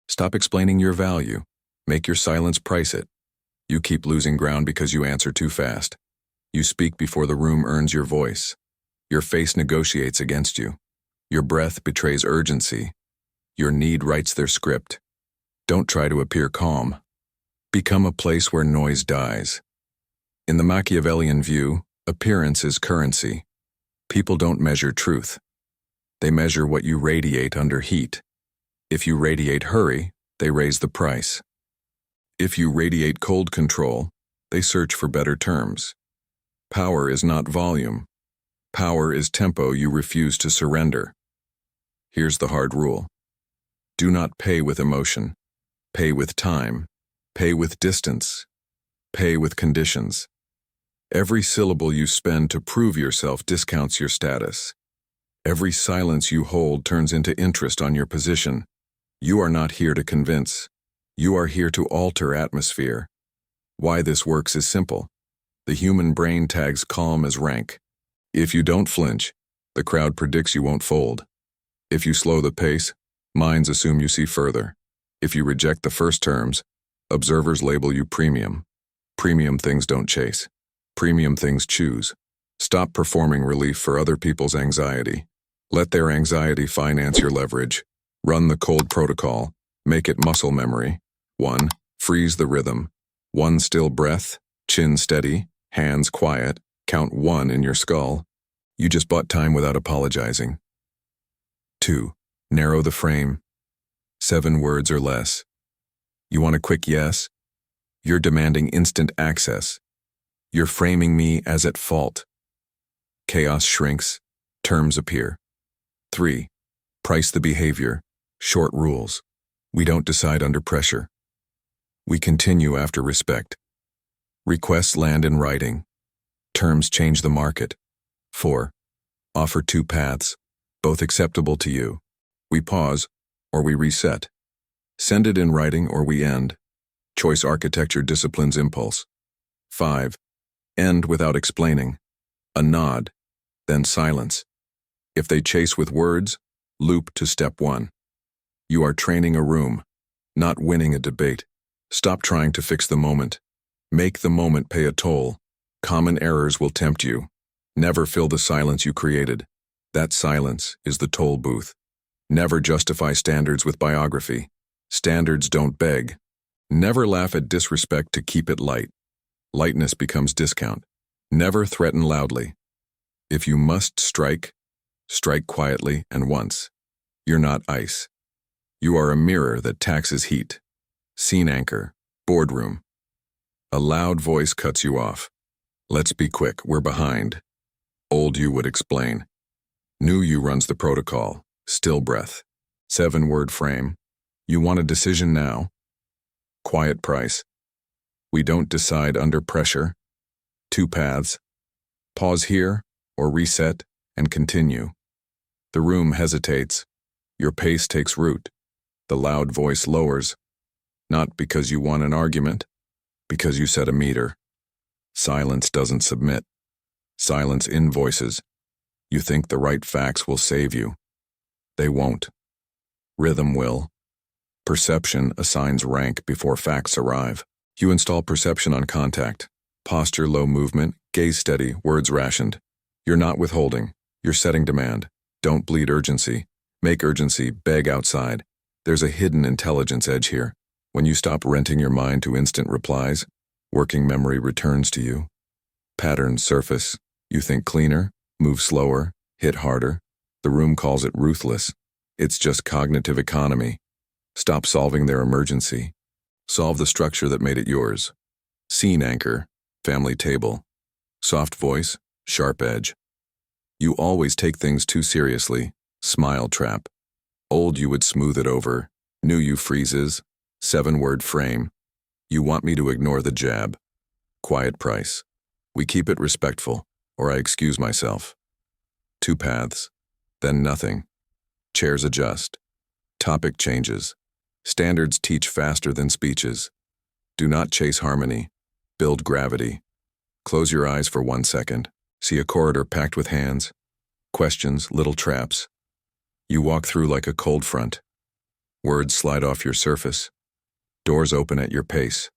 Stop explaining your value. Make your silence price it. You keep losing ground because you answer too fast. You speak before the room earns your voice. Your face negotiates against you. Your breath betrays urgency. Your need writes their script. Don't try to appear calm. Become a place where noise dies. In the Machiavellian view, appearance is currency. People don't measure truth. They measure what you radiate under heat. If you radiate hurry, they raise the price. If you radiate cold control, they search for better terms. Power is not volume. Power is tempo you refuse to surrender. Here's the hard rule. Do not pay with emotion. Pay with time. Pay with distance. Pay with conditions. Every syllable you spend to prove yourself discounts your status. Every silence you hold turns into interest on your position. You are not here to convince. You are here to alter atmosphere. Why this works is simple. The human brain tags calm as rank. If you don't flinch, the crowd predicts you won't fold. If you slow the pace, minds assume you see further. If you reject the first terms, observers label you premium. Premium things don't chase. Premium things choose. Stop performing relief for other people's anxiety. Let their anxiety finance your leverage. Run the cold protocol. Make it muscle memory. 1. Freeze the rhythm. 1 still breath, chin steady, hands quiet, count 1 in your skull. You just bought time without apologizing. 2. Narrow the frame. 7 words or less. You want a quick yes? You're demanding instant access. You're framing me as at fault. Chaos shrinks, terms appear. 3. Price the behavior, short rules. We don't decide under pressure. We continue after respect. Requests land in writing. Terms change the market. 4. Offer 2 paths, both acceptable to you. We pause, or we reset. Send it in writing or we end. Choice architecture disciplines impulse. 5. End without explaining. A nod, then silence. If they chase with words, loop to step 1. You are training a room, not winning a debate. Stop trying to fix the moment. Make the moment pay a toll. Common errors will tempt you. Never fill the silence you created. That silence is the toll booth. Never justify standards with biography. Standards don't beg. Never laugh at disrespect to keep it light. Lightness becomes discount. Never threaten loudly. If you must strike, strike quietly and once. You're not ice. You are a mirror that taxes heat. Scene anchor, boardroom. A loud voice cuts you off. Let's be quick, we're behind. Old you would explain. New you runs the protocol, still breath. 7-word frame. You want a decision now? Quiet price. We don't decide under pressure. 2 paths. Pause here, or reset, and continue. The room hesitates. Your pace takes root. The loud voice lowers. Not because you won an argument, because you set a meter. Silence doesn't submit. Silence invoices. You think the right facts will save you. They won't. Rhythm will. Perception assigns rank before facts arrive. You install perception on contact. Posture low movement, gaze steady, words rationed. You're not withholding. You're setting demand. Don't bleed urgency. Make urgency beg outside. There's a hidden intelligence edge here. When you stop renting your mind to instant replies, working memory returns to you. Patterns surface. You think cleaner, move slower, hit harder. The room calls it ruthless. It's just cognitive economy. Stop solving their emergency. Solve the structure that made it yours. Scene anchor, family table. Soft voice, sharp edge. You always take things too seriously. Smile trap. Old you would smooth it over. New you freezes. 7-word frame. You want me to ignore the jab. Quiet price. We keep it respectful, or I excuse myself. 2 paths. Then nothing. Chairs adjust. Topic changes. Standards teach faster than speeches. Do not chase harmony. Build gravity. Close your eyes for 1 second. See a corridor packed with hands. Questions, little traps. You walk through like a cold front. Words slide off your surface. Doors open at your pace.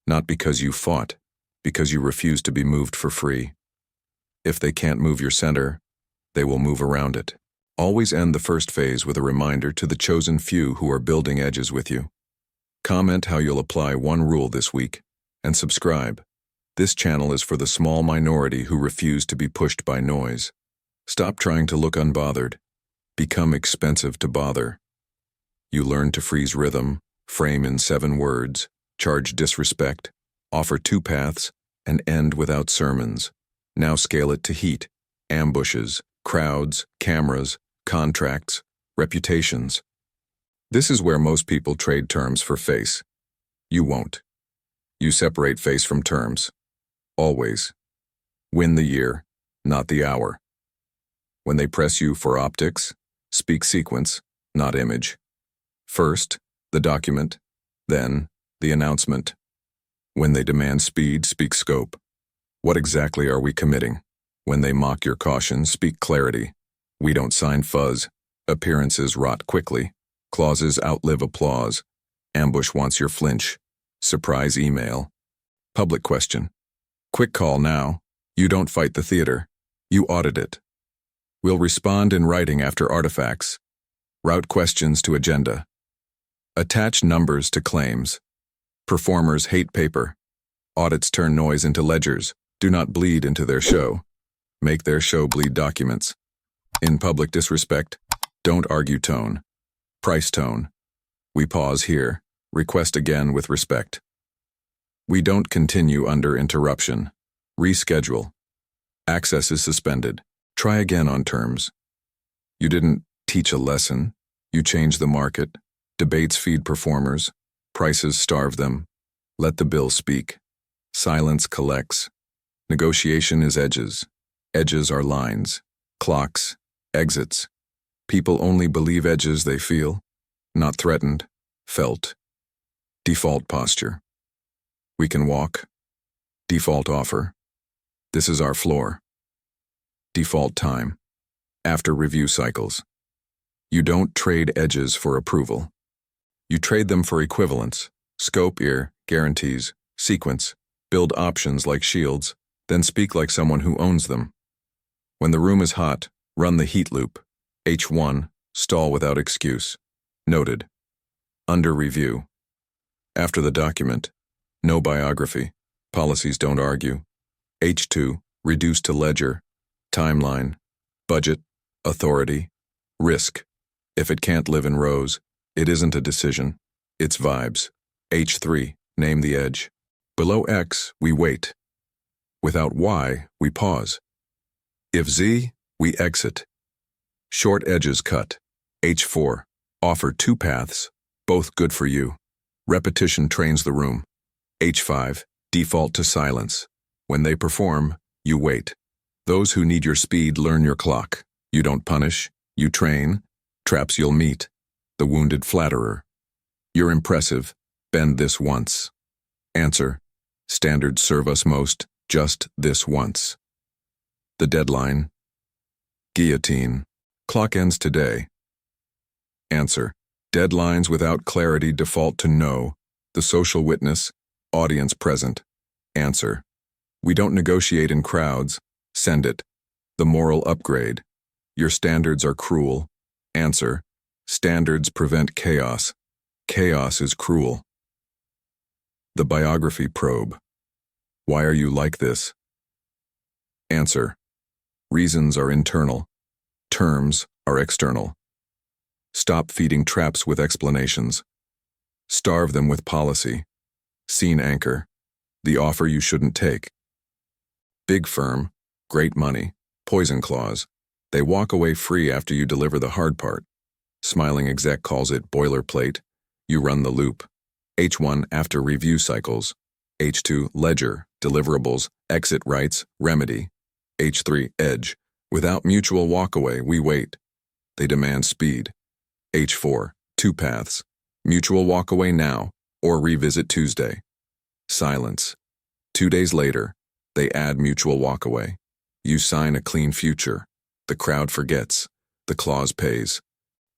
Not because you fought, because you refuse to be moved for free. If they can't move your center, they will move around it. Always end the first phase with a reminder to the chosen few who are building edges with you. Comment how you'll apply one rule this week, and subscribe. This channel is for the small minority who refuse to be pushed by noise. Stop trying to look unbothered. Become expensive to bother. You learn to freeze rhythm, frame in 7 words, charge disrespect, offer 2 paths, and end without sermons. Now scale it to heat, ambushes, crowds, cameras, contracts, reputations. This is where most people trade terms for face. You won't. You separate face from terms. Always. Win the year, not the hour. When they press you for optics, speak sequence, not image. First, the document, then, the announcement. When they demand speed, speak scope. What exactly are we committing? When they mock your caution, speak clarity. We don't sign fuzz. Appearances rot quickly. Clauses outlive applause. Ambush wants your flinch. Surprise email. Public question. Quick call now. You don't fight the theater. You audit it. We'll respond in writing after artifacts. Route questions to agenda. Attach numbers to claims. Performers hate paper. Audits turn noise into ledgers. Do not bleed into their show. Make their show bleed documents. In public disrespect, don't argue tone. Price tone. We pause here. Request again with respect. We don't continue under interruption. Reschedule. Access is suspended. Try again on terms. You didn't teach a lesson. You change the market. Debates feed performers. Prices starve them. Let the bill speak. Silence collects. Negotiation is edges. Edges are lines. Clocks. Exits. People only believe edges they feel. Not threatened. Felt. Default posture. We can walk. Default offer. This is our floor. Default time. After review cycles. You don't trade edges for approval. You trade them for equivalence. Scope, guarantees, sequence. Build options like shields, then speak like someone who owns them. When the room is hot, run the heat loop. H1, stall without excuse. Noted. Under review. After the document, no biography. Policies don't argue. H2, reduce to ledger. Timeline. Budget. Authority. Risk. If it can't live in rows, it isn't a decision. It's vibes. H3, name the edge. Below X, we wait. Without Y, we pause. If Z, we exit. Short edges cut. H4, offer 2 paths, both good for you. Repetition trains the room. H5, default to silence. When they perform, you wait. Those who need your speed learn your clock. You don't punish, you train. Traps you'll meet. The wounded flatterer. You're impressive. Bend this once. Answer. Standards serve us most, just this once. The deadline. Guillotine. Clock ends today. Answer. Deadlines without clarity default to no. The social witness. Audience present. Answer. We don't negotiate in crowds. Send it. The moral upgrade. Your standards are cruel. Answer. Standards prevent chaos. Chaos is cruel. The biography probe. Why are you like this? Answer. Reasons are internal. Terms are external. Stop feeding traps with explanations. Starve them with policy. Scene anchor. The offer you shouldn't take. Big firm. Great money. Poison clause. They walk away free after you deliver the hard part. Smiling exec calls it boilerplate. You run the loop. H1 after review cycles. H2 ledger, deliverables, exit rights, remedy. H3 edge. Without mutual walkaway, we wait. They demand speed. H4 2 paths. Mutual walkaway now, or revisit Tuesday. Silence. 2 days later, they add mutual walkaway. You sign a clean future. The crowd forgets. The clause pays.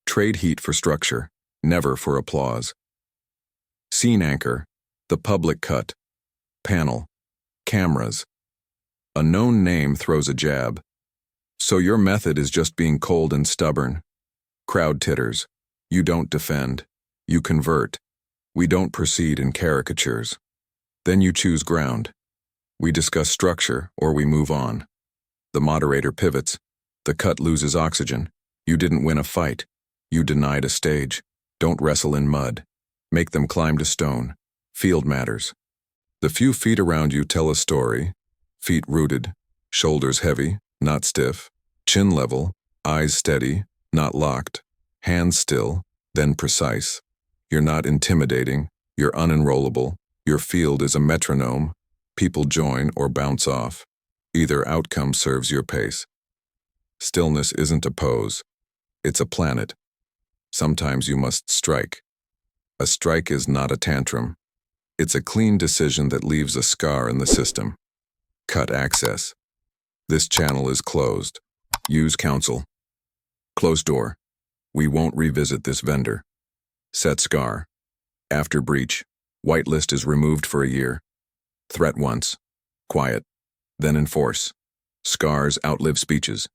Trade heat for structure. never for applause. Scene anchor, the public cut, panel, cameras. A known name throws a jab. So your method is just being cold and stubborn. Crowd titters. You don't defend. You convert. We don't proceed in caricatures. Then you choose ground. We discuss structure or we move on. The moderator pivots. The cut loses oxygen. You didn't win a fight. You denied a stage. Don't wrestle in mud. Make them climb to stone. Field matters. The few feet around you tell a story. Feet rooted, shoulders heavy, not stiff, chin level, eyes steady, not locked, hands still, then precise. You're not intimidating. You're unenrollable. Your field is a metronome. People join or bounce off. Either outcome serves your pace. Stillness isn't a pose. It's a planet. Sometimes you must strike. A strike is not a tantrum. It's a clean decision that leaves a scar in the system. Cut access. This channel is closed. Use counsel. Close door. We won't revisit this vendor. Set scar. After breach, whitelist is removed for a year. Threat once. Quiet. Then enforce. Scars outlive speeches.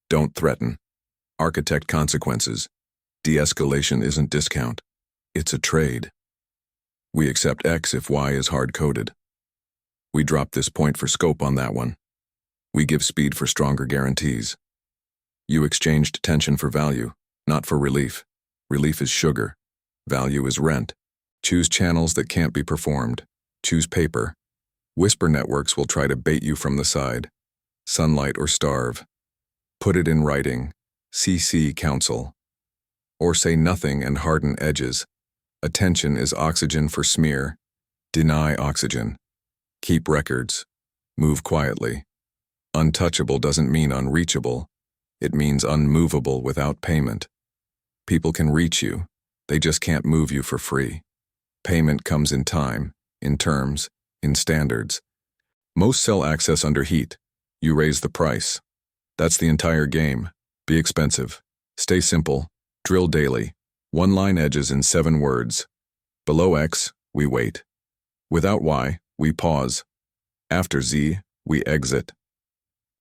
Don't threaten. Architect consequences. De-escalation isn't discount. It's a trade. We accept X if Y is hard-coded. We drop this point for scope on that one. We give speed for stronger guarantees. You exchanged tension for value, not for relief. Relief is sugar. Value is rent. Choose channels that can't be performed. Choose paper. Whisper networks will try to bait you from the side. Sunlight or starve. Put it in writing. CC counsel. Or say nothing and harden edges. Attention is oxygen for smear. Deny oxygen. Keep records. Move quietly. Untouchable doesn't mean unreachable. It means unmovable without payment. People can reach you. They just can't move you for free. Payment comes in time, in terms, in standards. Most sell access under heat. You raise the price. That's the entire game. Be expensive. Stay simple. Drill daily. One-line edges in 7 words. Below X, we wait. Without Y, we pause. After Z, we exit.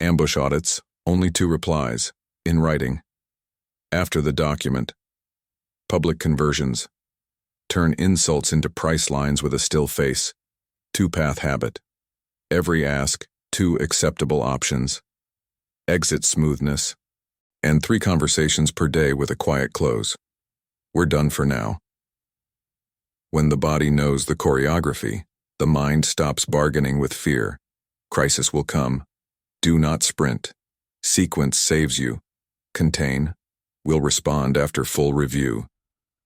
Ambush audits, only 2 replies, in writing. After the document. Public conversions. Turn insults into price lines with a still face. 2-path habit. Every ask, 2 acceptable options. Exit smoothness. And 3 conversations per day with a quiet close. We're done for now. When the body knows the choreography, the mind stops bargaining with fear. Crisis will come. Do not sprint. Sequence saves you. Contain. Will respond after full review.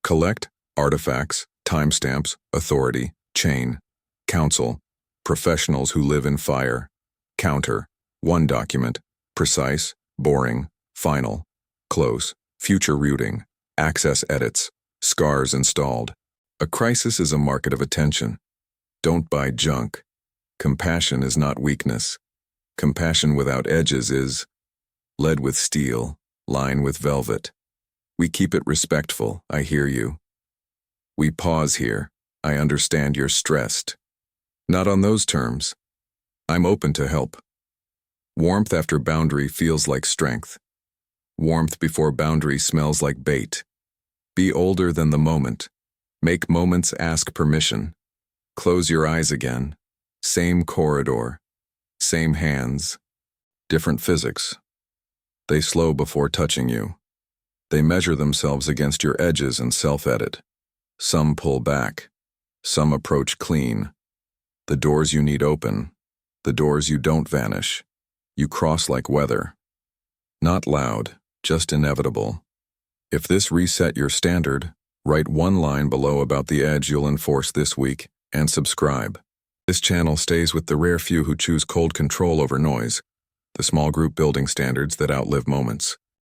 Collect. Artifacts. Timestamps. Authority. Chain. Counsel. Professionals who live in fire. Counter. 1 document. Precise. Boring. Final. Close. Future routing. Access edits. Scars installed. A crisis is a market of attention. Don't buy junk. Compassion is not weakness. Compassion without edges is lead with steel, line with velvet. We keep it respectful, I hear you. We pause here. I understand you're stressed. Not on those terms. I'm open to help. Warmth after boundary feels like strength. Warmth before boundary smells like bait. Be older than the moment. Make moments ask permission. Close your eyes again. Same corridor. Same hands. Different physics. They slow before touching you. They measure themselves against your edges and self-edit. Some pull back. Some approach clean. The doors you need open. The doors you don't vanish. You cross like weather. Not loud, just inevitable. If this reset your standard, write 1 line below about the edge you'll enforce this week and subscribe. This channel stays with the rare few who choose cold control over noise, the small group building standards that outlive moments.